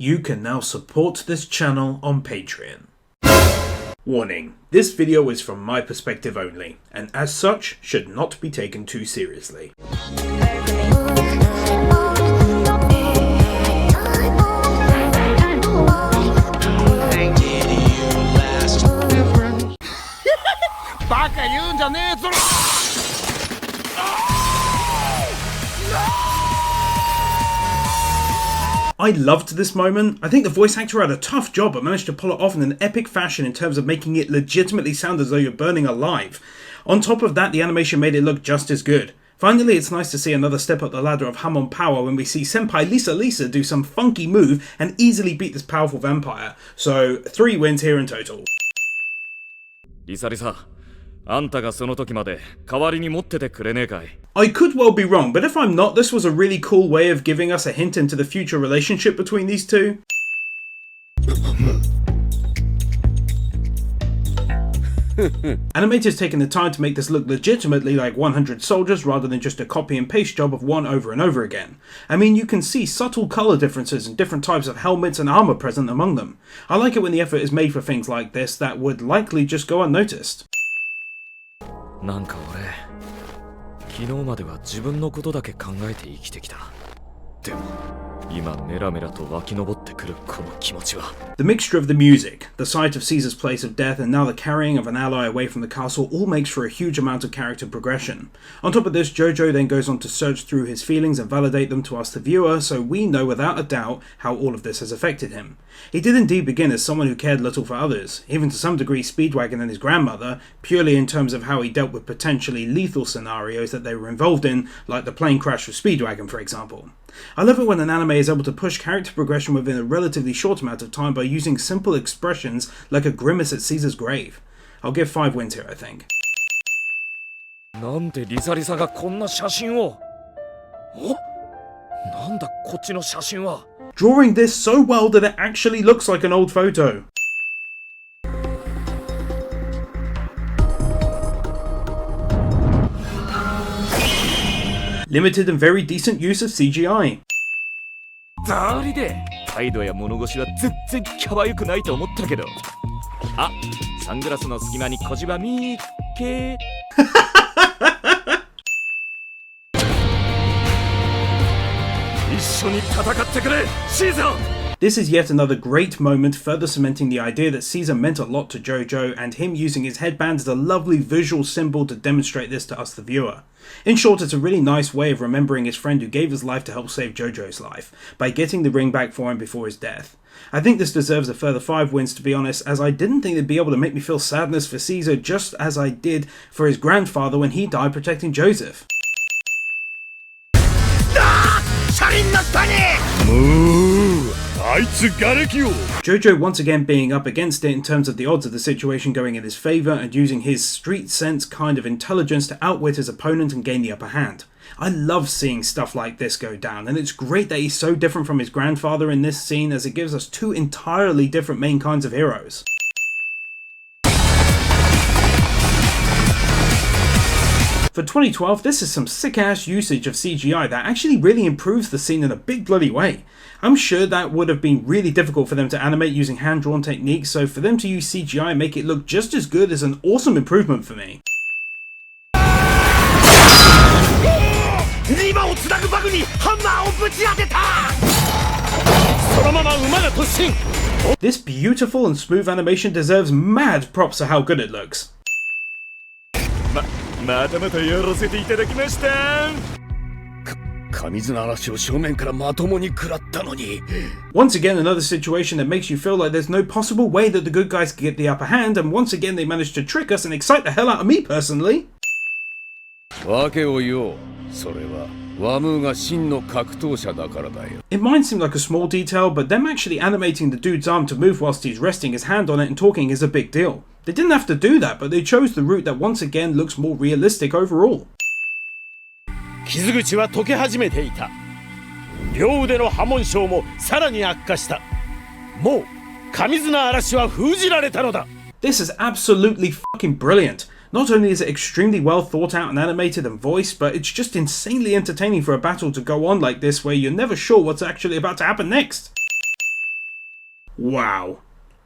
you can now support this channel on Patreon. Warning, this video is from my perspective only, and as such, should not be taken too seriously. I loved this moment. I think the voice actor had a tough job but managed to pull it off in an epic fashion in terms of making it legitimately sound as though you're burning alive. On top of that, the animation made it look just as good. Finally, it's nice to see another step up the ladder of Hamon power when we see Senpai Lisa do some funky move and easily beat this powerful vampire. So 3 wins here in total. Lisa, あんたがその時まで代わりに持っててくれねえかい? I could well be wrong, but if I'm not, this was a really cool way of giving us a hint into the future relationship between these two. Animators taking the time to make this look legitimately like 100 soldiers rather than just a copy and paste job of one over and over again. I mean, you can see subtle colour differences and different types of helmets and armour present among them. I like it when the effort is made for things like this that would likely just go unnoticed. なんか俺、昨日までは自分のことだけ考えて生きてきた。でも、今メラメラと湧き上ってくるこの気持ちは。The mixture of the music, the sight of Caesar's place of death, and now the carrying of an ally away from the castle all makes for a huge amount of character progression. On top of this, JoJo then goes on to search through his feelings and validate them to us the viewer, so we know without a doubt how all of this has affected him. He did indeed begin as someone who cared little for others, even to some degree Speedwagon and his grandmother, purely in terms of how he dealt with potentially lethal scenarios that they were involved in, like the plane crash with Speedwagon for example. I love it when an anime is able to push character progression within a relatively short amount of time by using simple expressions like a grimace at Caesar's grave. I'll give 5 wins here, I think. なんでリサがこんな写真を？お？なんだこっちの写真は？ Drawing this so well that it actually looks like an old photo. Limited and very decent use of CGI. ざりで態度や物腰は全然可愛くないと思ったけど。あ、サングラスの隙間に小じわみっけ。一緒に戦ってくれ、シーザー! This is yet another great moment further cementing the idea that Caesar meant a lot to JoJo, and him using his headband is a lovely visual symbol to demonstrate this to us the viewer. In short, it's a really nice way of remembering his friend who gave his life to help save JoJo's life, by getting the ring back for him before his death. I think this deserves a further 5 wins to be honest, as I didn't think they'd be able to make me feel sadness for Caesar just as I did for his grandfather when he died protecting Joseph. JoJo once again being up against it in terms of the odds of the situation going in his favour and using his street sense kind of intelligence to outwit his opponent and gain the upper hand. I love seeing stuff like this go down, and it's great that he's so different from his grandfather in this scene as it gives us 2 entirely different main kinds of heroes. For 2012, this is some sick-ass usage of CGI that actually really improves the scene in a big bloody way. I'm sure that would have been really difficult for them to animate using hand-drawn techniques, so for them to use CGI and make it look just as good is an awesome improvement for me. This beautiful and smooth animation deserves mad props for how good it looks. またまたやらせていただきました。神綱嵐を正面からまともに食らったのに。Once again, another situation that makes you feel like there's no possible way that the good guys could get the upper hand, and once again they managed to trick us and excite the hell out of me personally. わけを言おう。それはワムーが真の格闘者だからだよ。It might seem like a small detail, but them actually animating the dude's arm to move whilst he's resting his hand on it and talking is a big deal. They didn't have to do that, but they chose the route that once again looks more realistic overall. 傷口は溶け始めていた。両腕の破門傷もさらに悪化した。もう神綱嵐は封じられたのだ。This is absolutely fucking brilliant. Not only is it extremely well thought out and animated and voiced, but it's just insanely entertaining for a battle to go on like this where you're never sure what's actually about to happen next. Wow.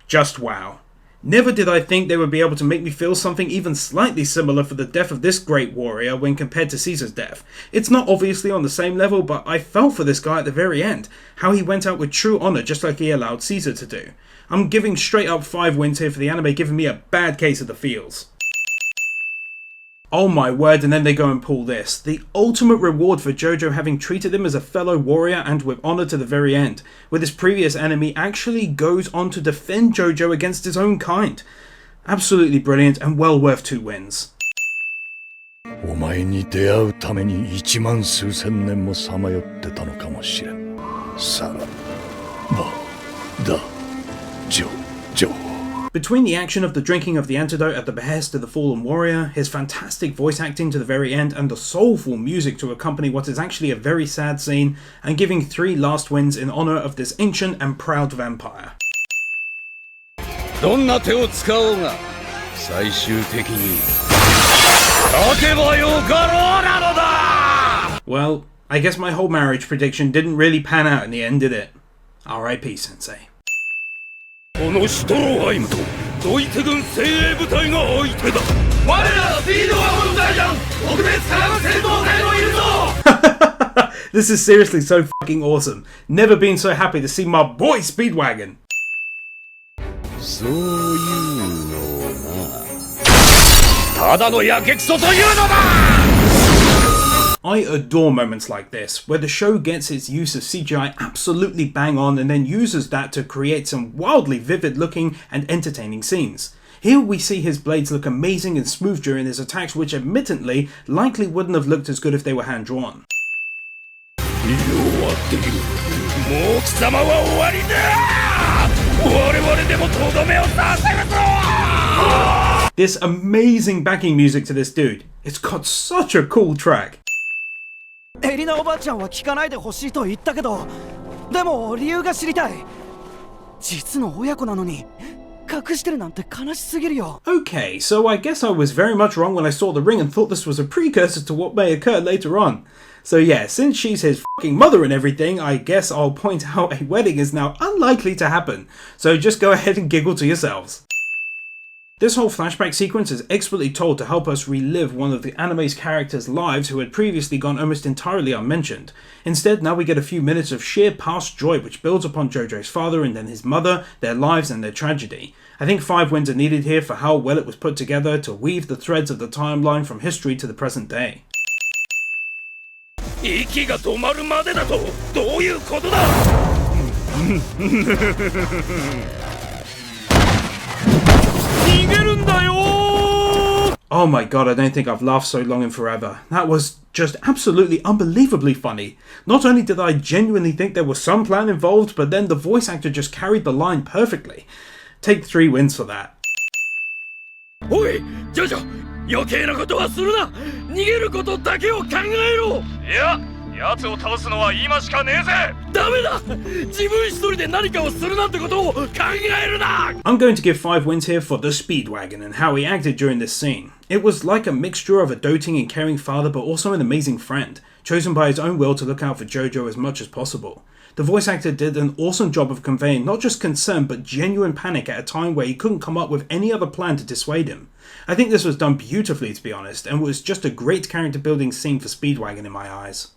Just wow. Never did I think they would be able to make me feel something even slightly similar for the death of this great warrior when compared to Caesar's death. It's not obviously on the same level, but I felt for this guy at the very end, how he went out with true honour just like he allowed Caesar to do. I'm giving straight up 5 wins here for the anime giving me a bad case of the feels. Oh my word, and then they go and pull this. The ultimate reward for JoJo having treated him as a fellow warrior and with honour to the very end, where this previous enemy actually goes on to defend JoJo against his own kind. Absolutely brilliant and well worth 2 wins. お前に出会うために1万数千年もさまよってたのかもしれん。さらばだ、ジョ。 Between the action of the drinking of the antidote at the behest of the fallen warrior, his fantastic voice acting to the very end, and the soulful music to accompany what is actually a very sad scene, and giving 3 last wins in honour of this ancient and proud vampire. どんな手を使おうが、最終的に勝てばよかろうなのだ! Well, I guess my whole marriage prediction didn't really pan out in the end, did it? R.I.P. Sensei. このシュトローハイムとドイツ軍精鋭部隊が相手だ。我らスピードワゴンダイアン特別化学戦闘隊もいるぞ。 This is seriously so fucking awesome. Never been so happy to see my boy Speedwagon. そういうのな。ただのやけくそというのだ。 I adore moments like this, where the show gets its use of CGI absolutely bang on and then uses that to create some wildly vivid looking and entertaining scenes. Here we see his blades look amazing and smooth during his attacks, which admittedly likely wouldn't have looked as good if they were hand drawn. This amazing backing music to this dude, it's got such a cool track. エリナおばあちゃんは聞かないでほしいと言ったけど、でも理由が知りたい。実の親子なのに隠してるなんて悲しすぎるよ。 Okay, so I guess I was very much wrong when I saw the ring and thought this was a precursor to what may occur later on. So yeah, since she's his fucking mother and everything, I guess I'll point out a wedding is now unlikely to happen. So just go ahead and giggle to yourselves. This whole flashback sequence is expertly told to help us relive one of the anime's characters' lives who had previously gone almost entirely unmentioned. Instead, now we get a few minutes of sheer past joy which builds upon JoJo's father and then his mother, their lives and their tragedy. I think 5 wins are needed here for how well it was put together to weave the threads of the timeline from history to the present day. 息が止まるまでだとどういうことだ? Oh my god, I don't think I've laughed so long in forever. That was just absolutely unbelievably funny. Not only did I genuinely think there was some plan involved, but then the voice actor just carried the line perfectly. Take 3 wins for that. おい、ジョジョ、余計なことはするな。逃げることだけを考えろ。いや、奴を倒すのは今しかねえぜ。ダメだ。自分一人で何かをするなんてことを考えるな。 I'm going to give 5 wins here for the Speedwagon and how he acted during this scene. It was like a mixture of a doting and caring father but also an amazing friend, chosen by his own will to look out for JoJo as much as possible. The voice actor did an awesome job of conveying not just concern but genuine panic at a time where he couldn't come up with any other plan to dissuade him. I think this was done beautifully, to be honest, and was just a great character building scene for Speedwagon in my eyes.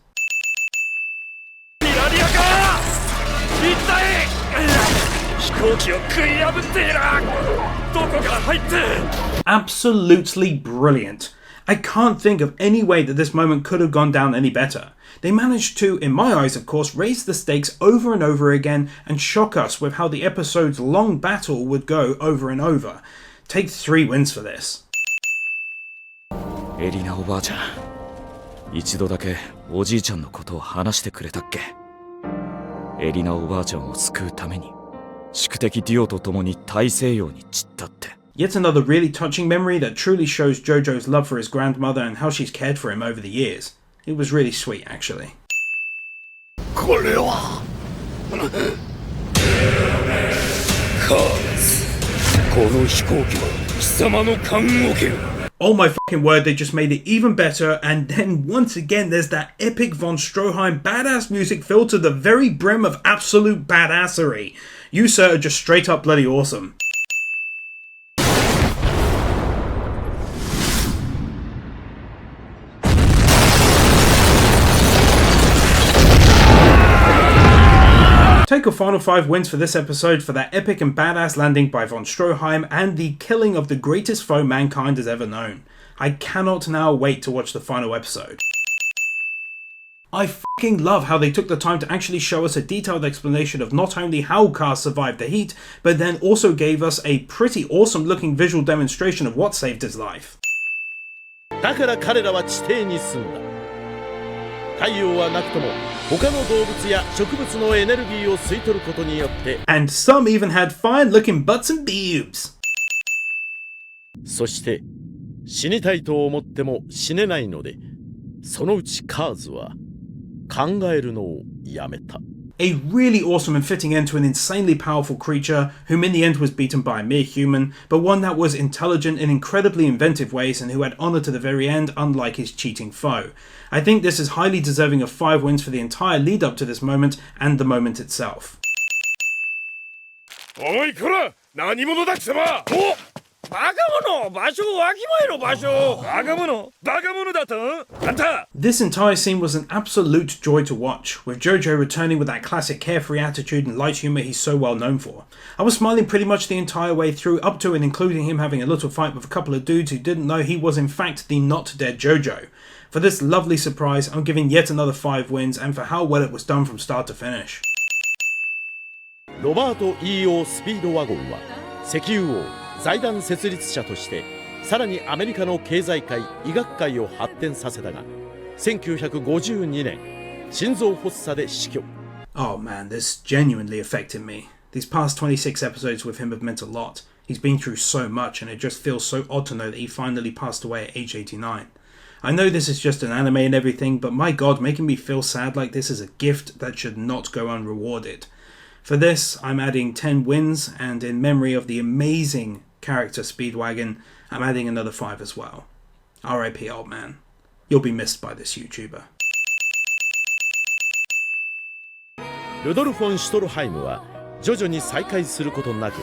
Absolutely brilliant. I can't think of any way that this moment could have gone down any better. They managed to, in my eyes of course, raise the stakes over and over again and shock us with how the episode's long battle would go over and over. Take 3 wins for this. エリナおばあちゃん、一度だけおじいちゃんのことを話してくれたっけ？エリナおばあちゃんを救うために宿敵ディオと共に大西洋に散ったって。 Yet another really touching memory that truly shows JoJo's love for his grandmother and how she's cared for him over the years. It was really sweet, actually. これはこの飛行機は貴様の勘を受ける。Oh my fucking word, they just made it even better, and then once again there's that epic von Stroheim badass music filled to the very brim of absolute badassery. You sir are just straight up bloody awesome. Take a final 5 wins for this episode for that epic and badass landing by von Stroheim and the killing of the greatest foe mankind has ever known. I cannot now wait to watch the final episode. I fucking love how they took the time to actually show us a detailed explanation of not only how Cars survived the heat, but then also gave us a pretty awesome looking visual demonstration of what saved his life. だから彼らは地底に住んだ。太陽はなくとも他の動物や植物のエネルギーを吸い取ることによって And some even had fine looking butts and boobs. そして死にたいと思っても死ねないのでそのうちカーズは考えるのをやめた。 A really awesome and fitting end to an insanely powerful creature, whom in the end was beaten by a mere human, but one that was intelligent in incredibly inventive ways and who had honour to the very end, unlike his cheating foe. I think this is highly deserving of 5 wins for the entire lead up to this moment and the moment itself. おいこら何者だ貴様おバカ者場所をわきまえろ場所バカ者だとあんた This entire scene was an absolute joy to watch, with JoJo returning with that classic carefree attitude and light humour he's so well known for. I was smiling pretty much the entire way through, up to and including him having a little fight with a couple of dudes who didn't know he was in fact the not dead JoJo. For this lovely surprise, I'm giving yet another 5 wins and for how well it was done from start to finish. ロバート E.O. スピードワゴンは石油王財団設立者としてさらにアメリカの経済界医学界を発展させたが1952年心臓発作で死去。 Oh man, this genuinely affected me. These past 26 episodes with him have meant a lot. He's been through so much and it just feels so odd to know that he finally passed away at age 89. I know this is just an anime and everything, but my god, making me feel sad like this is a gift that should not go unrewarded. For this, I'm adding 10 wins, and in memory of the amazing character Speedwagon, I'm adding another 5 as well. RIP old man. You'll be missed by this YouTuber. ルドルフ・フォン・シュトルハイムは徐々に再会することなく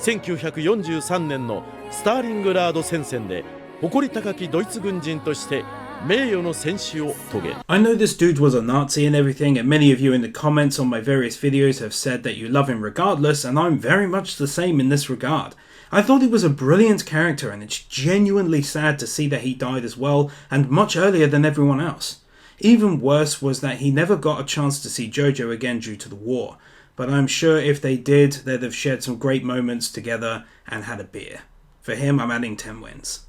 1943年のスターリングラード戦線で誇り高きドイツ軍人として名誉の戦死を遂げる。 I know this dude was a Nazi and everything, and many of you in the comments on my various videos have said that you love him regardless, and I'm very much the same in this regard. I thought he was a brilliant character, and it's genuinely sad to see that he died as well, and much earlier than everyone else. Even worse was that he never got a chance to see JoJo again due to the war, but I'm sure if they did, they'd have shared some great moments together and had a beer. For him, I'm adding 10 wins.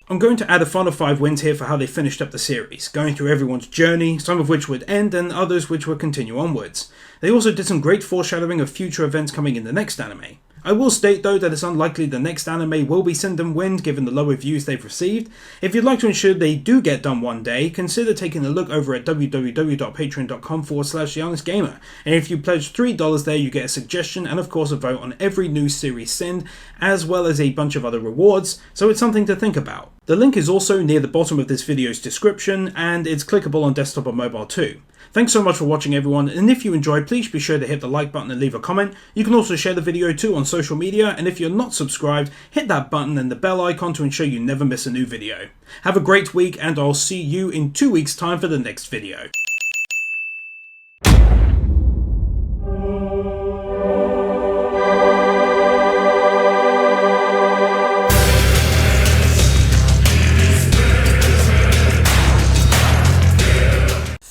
I'm going to add a final 5 wins here for how they finished up the series, going through everyone's journey, some of which would end and others which would continue onwards. They also did some great foreshadowing of future events coming in the next anime. I will state though that it's unlikely the next anime will be Sindom Wind given the lower views they've received. If you'd like to ensure they do get done one day, consider taking a look over at www.patreon.com/youngestgamer, and if you pledge $3 there you get a suggestion and of course a vote on every new series Sind, as well as a bunch of other rewards, so it's something to think about. The link is also near the bottom of this video's description, and it's clickable on desktop and mobile too. Thanks so much for watching everyone, and if you enjoyed, please be sure to hit the like button and leave a comment. You can also share the video too on social media, and if you're not subscribed, hit that button and the bell icon to ensure you never miss a new video. Have a great week, and I'll see you in 2 weeks' time for the next video.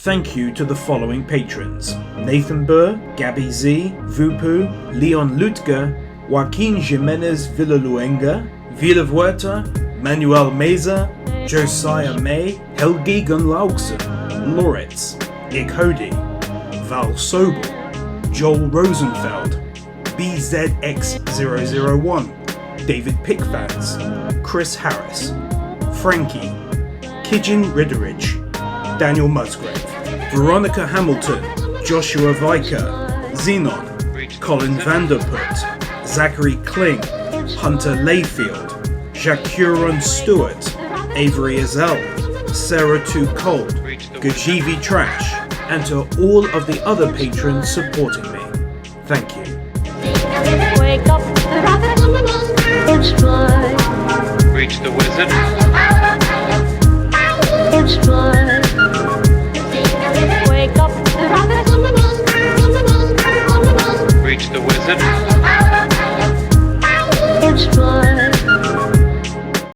Thank you to the following patrons: Nathan Burr, Gabby Z, Vupu, Leon Lutger, Joaquin Jimenez Villaluenga, Vila Huerta, Manuel Meza, Josiah May, Helgi Gunlaugsen, Loritz, Ikodi, Val Sobel, Joel Rosenfeld, BZX001, David Pickfans, Chris Harris, Frankie, Kijin Ridderidge, Daniel Musgrave, Veronica Hamilton, Joshua Viker, Xenon, Colin Vanderput, Zachary Kling, Hunter Layfield, Jacuron Stewart, Avery Azell, Sarah Too Cold, Gajivi Trash, and to all of the other patrons supporting me. Thank you. Wake up, it's fly. Reach the wizard. It's fly. Wake up, Reach the wizard. it's fly.